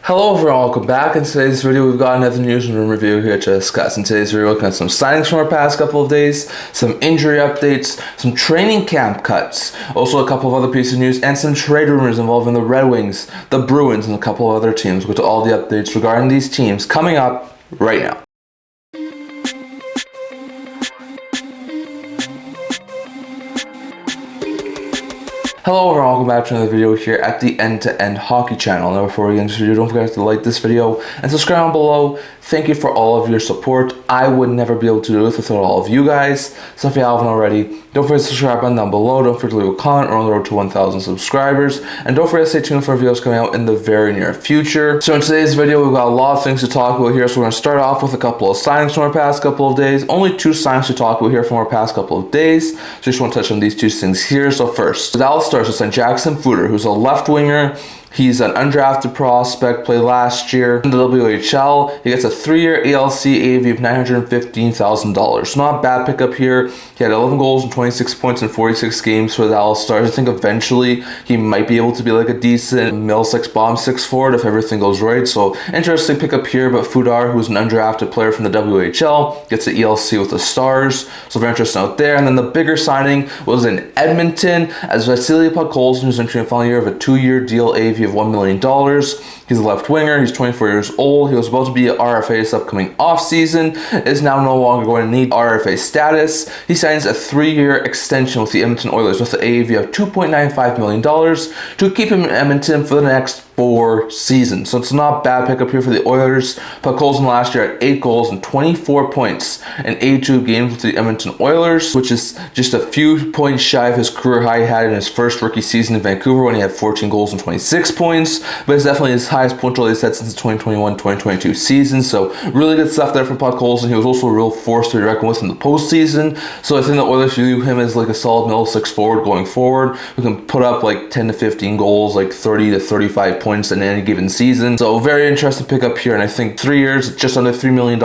Hello everyone, welcome back. In today's video we've got another news and room review here to discuss. In today's video we're looking at some signings from our past couple of days, some injury updates, some training camp cuts, also a couple of other pieces of news, and some trade rumors involving the Red Wings, the Bruins, and a couple of other teams. We'll get to all the updates regarding these teams coming up right now. Hello everyone, welcome back to another video here at the End-to-End Hockey channel. Now before we get into this video, don't forget to like this video and subscribe down below. Thank you for all of your support. I would never be able to do this without all of you guys. So if you haven't already, don't forget to subscribe button down below. Don't forget to leave a comment. We're on the road to 1,000 subscribers. And don't forget to stay tuned for videos coming out in the very near future. So in today's video, we've got a lot of things to talk about here. So we're going to start off with a couple of signings from our past couple of days. Only two signings to talk about here from our past couple of days. So just want to touch on these two things here. So first, the Dallas Stars have signed Jackson Kuder, who's a left winger. He's an undrafted prospect, played last year in the WHL. He gets a 3-year ALC AV of $915,000. So not a bad pickup here. He had 11 goals and 26 points in 46 games for the Dallas Stars. I think eventually he might be able to be like a decent middle six, bottom six forward if everything goes right. So interesting pickup here. But Kuder, who's an undrafted player from the WHL, gets the ELC with the Stars. So very interesting out there. And then the bigger signing was in Edmonton as Laba and Koivunen, who's entering the final year of a 2-year deal AV of $1 million. He's a left winger. He's 24 years old. He was supposed to be an RFA this upcoming offseason. Is now no longer going to need RFA status. He signs a 3-year extension with the Edmonton Oilers with the AAV of $2.95 million to keep him in Edmonton for the next 4 seasons. So it's not a bad pickup here for the Oilers. Podkolzin last year had 8 goals and 24 points in 82 games with the Edmonton Oilers, which is just a few points shy of his career high he had in his first rookie season in Vancouver when he had 14 goals and 26 points. But it's definitely his highest point total he's had since the 2021-2022 season. So really good stuff there from Podkolzin. He was also a real force to be reckoned with in the postseason. So I think the Oilers view him as like a solid middle six forward going forward, who can put up like 10 to 15 goals, like 30 to 35 points in any given season. So very interesting pickup here, and I think 3 years, just under $3 million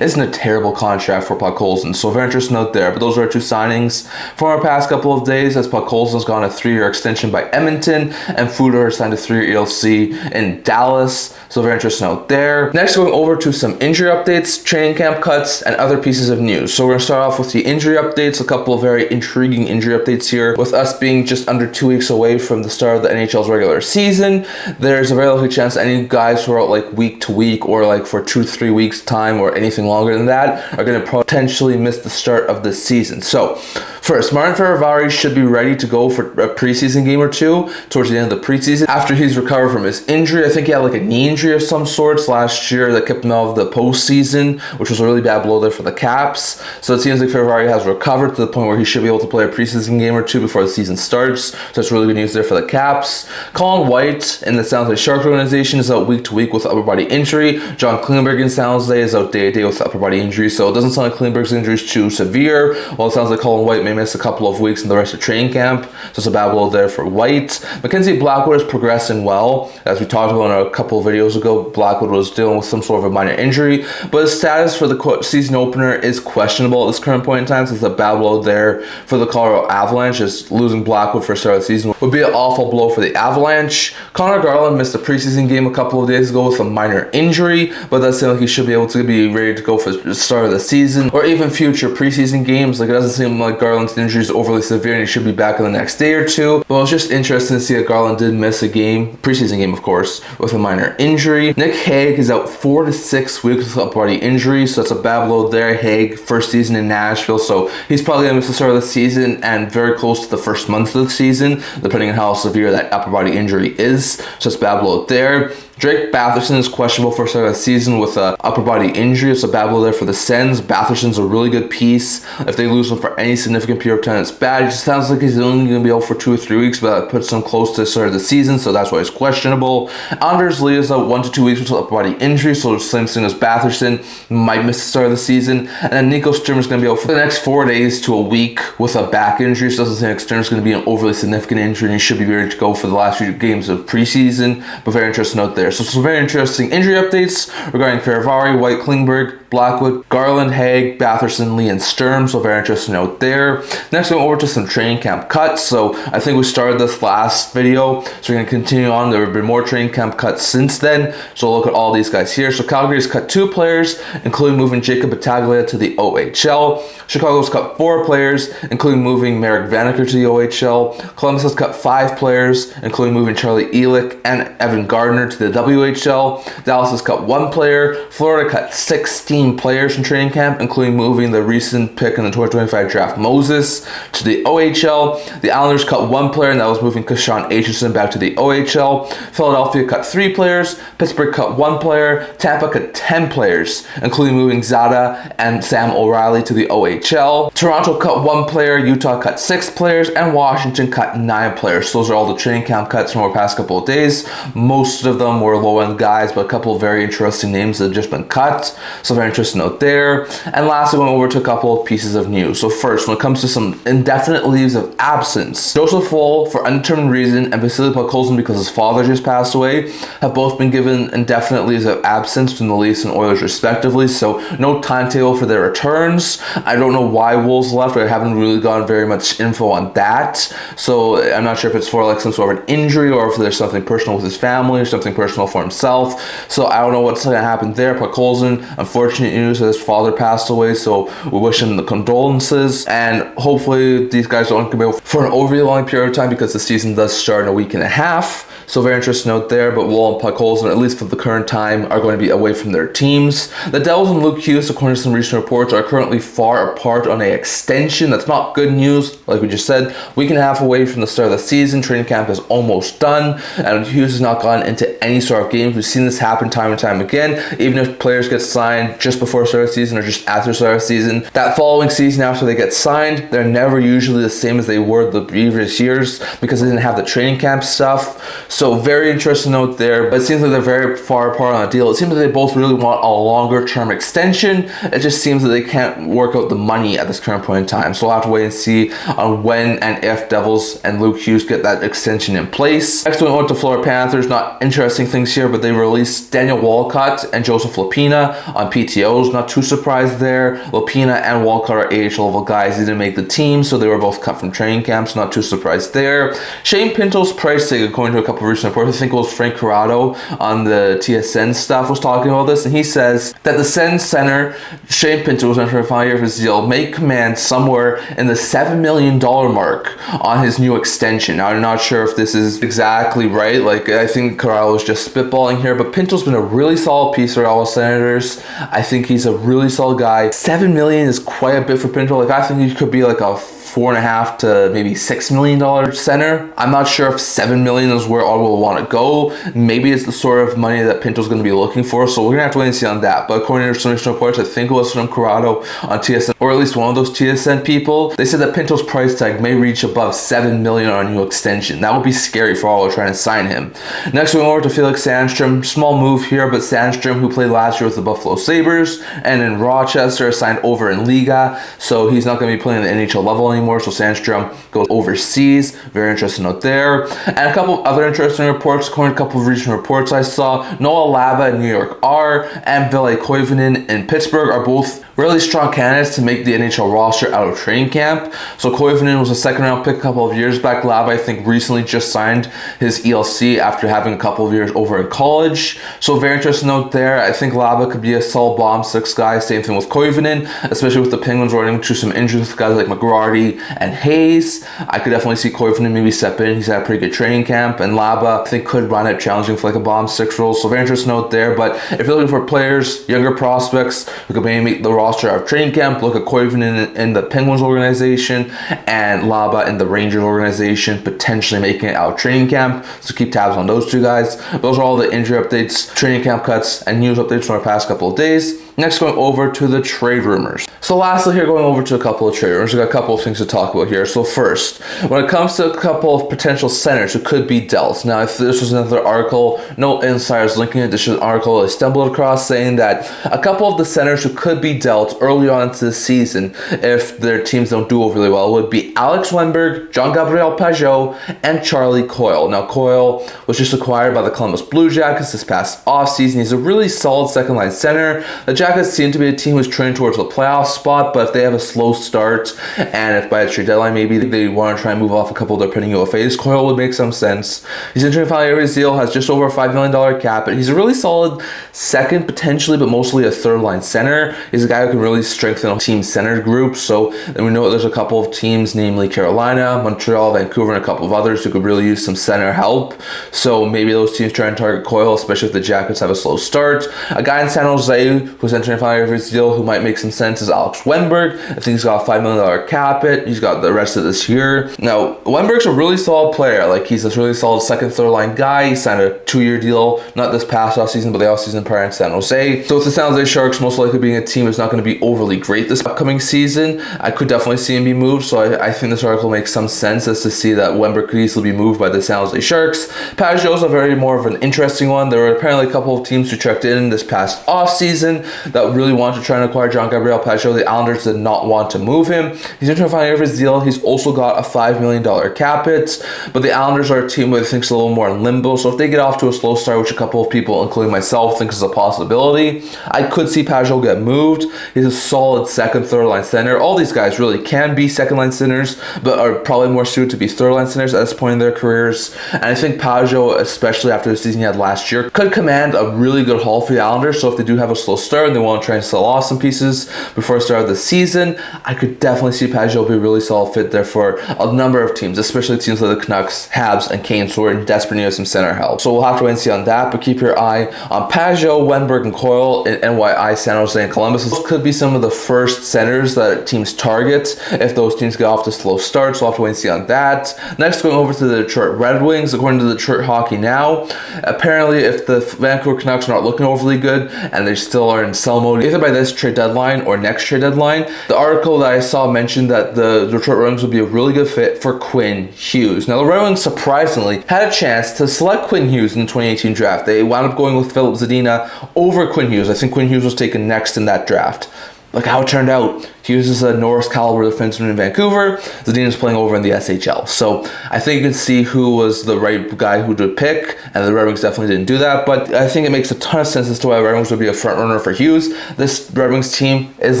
isn't a terrible contract for Podkolzin. So very interesting out there. But those are our two signings from our past couple of days, as Podkolzin's gone a 3-year extension by Edmonton, and Kuder signed a 3-year ELC in Dallas. So very interesting out there. Next, going over to some injury updates, training camp cuts, and other pieces of news. So we're going to start off with the injury updates, a couple of very intriguing injury updates here, with us being just under 2 weeks away from the start of the NHL's regular season. There's a very likely chance that any guys who are out like week to week or like for 2 to 3 weeks time or anything longer than that are going to potentially miss the start of the season. So first, Frank Seravalli should be ready to go for a preseason game or two towards the end of the preseason after he's recovered from his injury. I think he had like a knee injury of some sorts last year that kept him out of the postseason, which was a really bad blow there for the Caps. So it seems like Seravalli has recovered to the point where he should be able to play a preseason game or two before the season starts. So that's really good news there for the Caps. Colin White in the San Jose Sharks organization is out week to week with upper body injury. John Klingberg in San Jose is out day to day with upper body injury. So it doesn't sound like Klingberg's injury is too severe. Well, it sounds like Colin White may miss a couple of weeks in the rest of training camp. So it's a bad blow there for White. Mackenzie Blackwood is progressing well. As we talked about in a couple of videos ago, Blackwood was dealing with some sort of a minor injury, but his status for the season opener is questionable at this current point in time. So it's a bad blow there for the Colorado Avalanche. Just losing Blackwood for the start of the season would be an awful blow for the Avalanche. Connor Garland missed a preseason game a couple of days ago with a minor injury, but that seems like he should be able to be ready to go for the start of the season or even future preseason games. Like, it doesn't seem like Garland's injury is overly severe and he should be back in the next day or two. But it was just interesting to see that Garland did miss a game, preseason game of course, with a minor injury. Nick Hague is out 4 to 6 weeks with upper body injury, so that's a bad blow there. Hague, first season in Nashville, so he's probably going to miss the start of the season and very close to the first month of the season, depending on how severe that upper body injury is. So it's a bad blow there. Drake Batherson is questionable for the start of the season with an upper body injury. It's a bad blow there for the Sens. Batherson's a really good piece. If they lose him for any significant period of time, it's bad. It just sounds like he's only going to be out for 2 or 3 weeks, but that puts him close to the start of the season, so that's why he's questionable. Anders Lee is out 1 to 2 weeks with an upper body injury, so the same thing as Batherson, might miss the start of the season. And then Nico Sturm is going to be out for the next 4 days to a week with a back injury, so it doesn't seem like Sturm is going to be an overly significant injury, and he should be ready to go for the last few games of preseason, but very interesting out there. here. So some very interesting injury updates regarding Seravalli, White, Klingberg, Blackwood, Garland, Hague, Batherson, Lee, and Sturm. So very interesting note there. Next, going over to some training camp cuts. So I think we started this last video, so we're going to continue on. There have been more training camp cuts since then. So look at all these guys here. So Calgary's cut 2 players, including moving Jacob Battaglia to the OHL. Chicago's cut 4 players, including moving Merrick Vanacker to the OHL. Columbus has cut 5 players, including moving Charlie Elick and Evan Gardner to the WHL. Dallas has cut 1 player. Florida cut 16 players from training camp, including moving the recent pick in the 2025 draft, Moses, to the OHL. The Islanders cut 1 player, and that was moving Kashawn Aitchison back to the OHL. Philadelphia cut 3 players. Pittsburgh cut 1 player. Tampa cut 10 players, including moving Zacha and Sam O'Reilly to the OHL. Toronto cut 1 player. Utah cut 6 players, and Washington cut 9 players. So those are all the training camp cuts from our past couple of days. Most of them were low-end guys, but a couple of very interesting names that have just been cut. So very interesting note there. And lastly, going over to a couple of pieces of news. So first, when it comes to some indefinite leaves of absence, Joseph Woll, for undetermined reason, and Vasily Podkolzin, because his father just passed away, have both been given indefinite leaves of absence from the Leafs and Oilers respectively. So no timetable for their returns. I don't know why Woll's left. I haven't really gotten very much info on that. So I'm not sure if it's for like some sort of an injury or if there's something personal with his family or something personal for himself. So I don't know what's going to happen there. Podkolzin, unfortunate news that his father passed away, so we wish him the condolences, and hopefully these guys don't come out for an overly long period of time because the season does start in a week and a half. So very interesting note there, but Woll and Podkolzin, at least for the current time, are going to be away from their teams. The Devils and Luke Hughes, according to some recent reports, are currently far apart on an extension. That's not good news. Like we just said, week and a half away from the start of the season. Training camp is almost done, and Hughes has not gone into any sort of games. We've seen this happen time and time again. Even if players get signed just before the start of the season or just after the start of the season, that following season after they get signed, they're never usually the same as they were the previous years because they didn't have the training camp stuff. So very interesting note there, but it seems like they're very far apart on a deal. It seems like they both really want a longer term extension. It just seems that they can't work out the money at this current point in time. So we'll have to wait and see on when and if Devils and Luke Hughes get that extension in place. Next, we went to Florida Panthers. Not interesting things here, but they released Daniel Walcott and Joseph Lapina on PTOs. Not too surprised there. Lapina and Walcott are AHL level guys. They didn't make the team, so they were both cut from training camps. Not too surprised there. Shane Pinto's price tag, according to a couple of recent reports, I think it was Frank Seravalli on the TSN stuff was talking about this, and he says that the Sens center Shane Pinto was entering the final year of his deal may command somewhere in the $7 million mark on his new extension. Now I'm not sure if this is exactly right. Like I think Seravalli was just spitballing here, but Pinto's been a really solid piece for Ottawa Senators. I think he's a really solid guy. $7 million is quite a bit for Pinto. Like I think he could be like a $4.5 to maybe $6 million center. I'm not sure if $7 million is where Ottawa will want to go. Maybe it's the sort of money that Pinto's going to be looking for, so we're going to have to wait and see on that. But according to some reports, I think it was from Corrado on TSN, or at least one of those TSN people, they said that Pinto's price tag may reach above $7 million on a new extension. That would be scary for Ottawa trying to sign him. Next, we go over to Felix Sandstrom. Small move here, but Sandstrom, who played last year with the Buffalo Sabres and in Rochester, signed over in Liga, so he's not going to be playing at the NHL level anymore. So Sandstrom goes overseas. Very interesting note there. And a couple of other interesting reports. According to a couple of recent reports I saw, Noah Laba in New York and Laba and Koivunen in Pittsburgh are both really strong candidates to make the NHL roster out of training camp. So Koivunen was a second round pick a couple of years back. Laba, I think, recently just signed his ELC after having a couple of years over in college. So very interesting note there. I think Laba could be a solid bomb six guy. Same thing with Koivunen, especially with the Penguins running through some injuries with guys like McGrady and Hayes. I could definitely see Koivunen maybe step in. He's had a pretty good training camp, and Laba I think could run it challenging for like a bomb six role. So very interesting note there. But if you're looking for players, younger prospects who could maybe make the roster out of training camp, look at Koivunen in the Penguins organization and Laba in the Rangers organization, potentially making it out of training camp. So keep tabs on those two guys. Those are all the injury updates, training camp cuts, and news updates from our past couple of days. Next, going over to the trade rumors. So lastly here, going over to a couple of trade rumors. We've got a couple of things to talk about here. So first, when it comes to a couple of potential centers who could be dealt. Now, if this was another article, no insiders linking it, this is an article I stumbled across saying that a couple of the centers who could be dealt early on into the season, if their teams don't do overly well, would be be Alex Wennberg, Jean-Gabriel Pageau, and Charlie Coyle. Now, Coyle was just acquired by the Columbus Blue Jackets this past offseason. He's a really solid second-line center. The Jackets seem to be a team who's trending towards a playoff spot, but if they have a slow start, and if by the trade deadline maybe they want to try and move off a couple of their pending UFAs, Coyle would make some sense. He's entering the final year of his deal, has just over a $5 million cap, and he's a really solid second, potentially, but mostly a third-line center. He's a guy who can really strengthen a team center group. So then we know there's a couple of teams, namely Carolina, Montreal, Vancouver, and a couple of others who could really use some center help. So maybe those teams try and target Coyle, especially if the Jackets have a slow start. A guy in San Jose who's entering the final year of his deal who might make some sense is Alex Wennberg. I think he's got a $5 million cap hit. He's got the rest of this year. Now, Wennberg's a really solid player. Like, he's a really solid second, third line guy. He signed a 2-year deal, not this past offseason, but the offseason prior in San Jose. So with the San Jose Sharks most likely being a team that's not going to be overly great this upcoming season, I could definitely see him be moved. So I think this article makes some sense as to see that Wennberg could easily be moved by the San Jose Sharks. Pageau's a very more of an interesting one. There were apparently a couple of teams who checked in this past offseason that really wanted to try and acquire Jean-Gabriel Pageau. The Islanders did not want to move him. He's entering the final year of his deal. He's also got a $5 million cap hit, but the Islanders are a team who I think is a little more in limbo. So if they get off to a slow start, which a couple of people, including myself, think is a possibility, I could see Pageau get moved. He's a solid second, third line center. All these guys really can be second line centers, but are probably more suited to be third line centers at this point in their careers. And I think Pageau, especially after the season he had last year, could command a really good haul for the Islanders. So if they do have a slow start and they want to try and sell off some pieces before the start of the season, I could definitely see Pageau be a really solid fit there for a number of teams, especially teams like the Canucks, Habs, and Canes, who are in desperate need of some center help. So we'll have to wait and see on that, but keep your eye on Pageau, Wennberg, and Coyle in NYI, San Jose, and Columbus. Those could be some of the first centers that teams target if those teams get off to slow starts. So we'll have to wait and see on that. Next, going over to the Detroit Red Wings. According to the Detroit Hockey Now, apparently if the Vancouver Canucks are not looking overly good and they still are in sell mode, either by this trade deadline or next trade deadline, the article that I saw mentioned that the Detroit Red Wings would be a really good fit for Quinn Hughes. Now, the Red Wings surprisingly had a chance to select Quinn Hughes in the 2018 draft. They wound up going with Filip Zadina over Quinn Hughes. I think Quinn Hughes was taken next in that draft. Look how it turned out. Hughes is a Norris caliber defenseman in Vancouver. Zadina's playing over in the SHL. So I think you can see who was the right guy who to pick, and the Red Wings definitely didn't do that. But I think it makes a ton of sense as to why Red Wings would be a front runner for Hughes. This Red Wings team is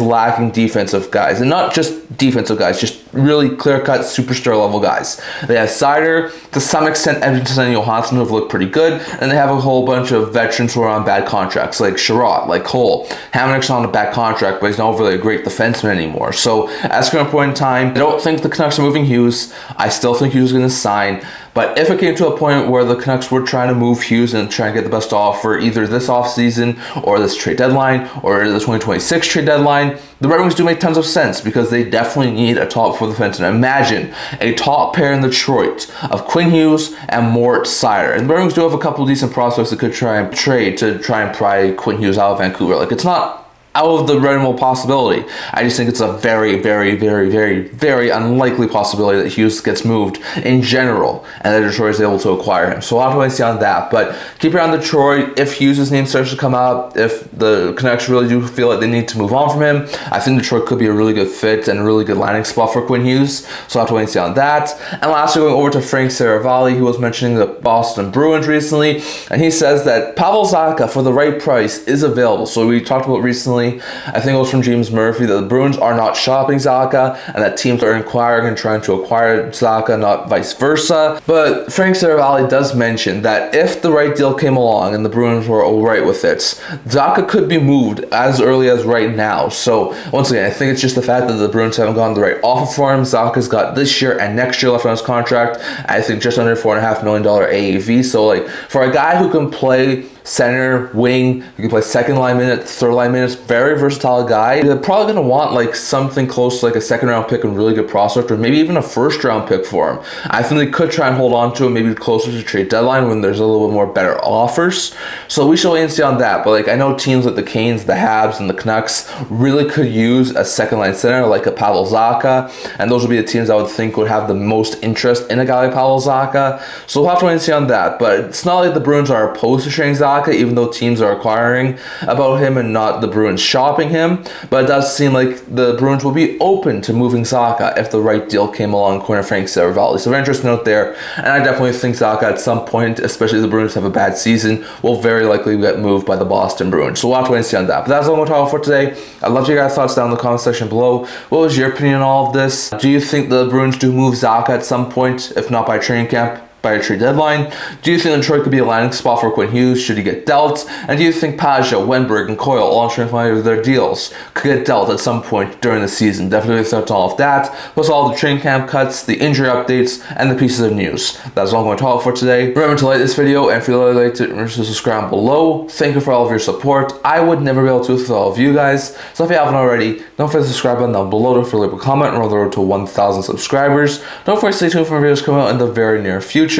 lacking defensive guys, and not just defensive guys, just really clear-cut superstar level guys. They have Seider, to some extent Edmonton and Johansson, who have looked pretty good, and they have a whole bunch of veterans who are on bad contracts, like Sherratt, like Cole. Hamonick's on a bad contract, but he's not really a great defenseman anymore. So at this current point in time, I don't think the Canucks are moving Hughes. I still think Hughes is going to sign. But if it came to a point where the Canucks were trying to move Hughes and try and get the best offer either this offseason or this trade deadline or the 2026 trade deadline, the Red Wings do make tons of sense because they definitely need a top four defenseman. Imagine a top pair in Detroit of Quinn Hughes and Moritz Seider. And the Red Wings do have a couple of decent prospects that could try and trade to try and pry Quinn Hughes out of Vancouver. Like, it's not out of the realm of possibility. I just think it's a very, very, very, very, very unlikely possibility that Hughes gets moved in general and that Detroit is able to acquire him. So I'll have to wait and see on that. But keep your eye on Detroit. If Hughes' name starts to come up, if the Canucks really do feel like they need to move on from him, I think Detroit could be a really good fit and a really good landing spot for Quinn Hughes. So I'll have to wait and see on that. And lastly, going over to Frank Seravalli, who was mentioning the Boston Bruins recently, and he says that Pavel Zacha, for the right price, is available. So we talked about recently, I think it was from James Murphy, that the Bruins are not shopping Zacha and that teams are inquiring and trying to acquire Zacha, not vice versa. But Frank Seravalli does mention that if the right deal came along and the Bruins were alright with it, Zacha could be moved as early as right now. So once again, I think it's just the fact that the Bruins haven't gotten the right offer for him. Zacha's got this year and next year left on his contract. I think just under $4.5 million AAV. So like, for a guy who can play center, wing, you can play second line minutes, third line minutes, very versatile guy. They're probably going to want like something close to like a second round pick and really good prospect, or maybe even a first round pick for him. I think they could try and hold on to him maybe closer to trade deadline when there's a little bit more better offers. So we shall wait and see on that. But like, I know teams like the Canes, the Habs, and the Canucks really could use a second line center like a Pavel Zacha, and those would be the teams I would think would have the most interest in a guy like Pavel Zacha. So we'll have to wait and see on that. But it's not like the Bruins are opposed to trading Zacha. Zacha, even though teams are acquiring about him and not the Bruins shopping him. But it does seem like the Bruins will be open to moving Zacha if the right deal came along, according to Frank Seravalli. So very interesting note there. And I definitely think Zacha at some point, especially if the Bruins have a bad season, will very likely get moved by the Boston Bruins. So we'll have to wait and see on that. But that's all I'm going to talk about for today. I'd love to hear your guys' thoughts down in the comment section below. What was your opinion on all of this? Do you think the Bruins do move Zacha at some point, if not by training camp, by a trade deadline? Do you think Detroit could be a landing spot for Quinn Hughes should he get dealt? And do you think Pajot, Wenberg, and Coyle, all on training of their deals, could get dealt at some point during the season? Definitely thoughts on all of that, plus all the training camp cuts, the injury updates, and the pieces of news. That's all I'm going to talk about for today. Remember to like this video, and if you really liked it, remember to subscribe below. Thank you for all of your support. I would never be able to do this with all of you guys, so if you haven't already, don't forget to subscribe button down below. Don't forget to leave a comment. We're on the road to 1,000 subscribers. Don't forget to stay tuned for videos coming out in the very near future.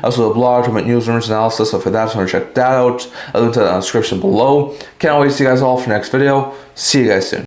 Also a blog, talking about news, rumors, analysis, stuff like that, so check that out. I'll link to that in the description below. Can't wait to see you guys all for the next video. See you guys soon.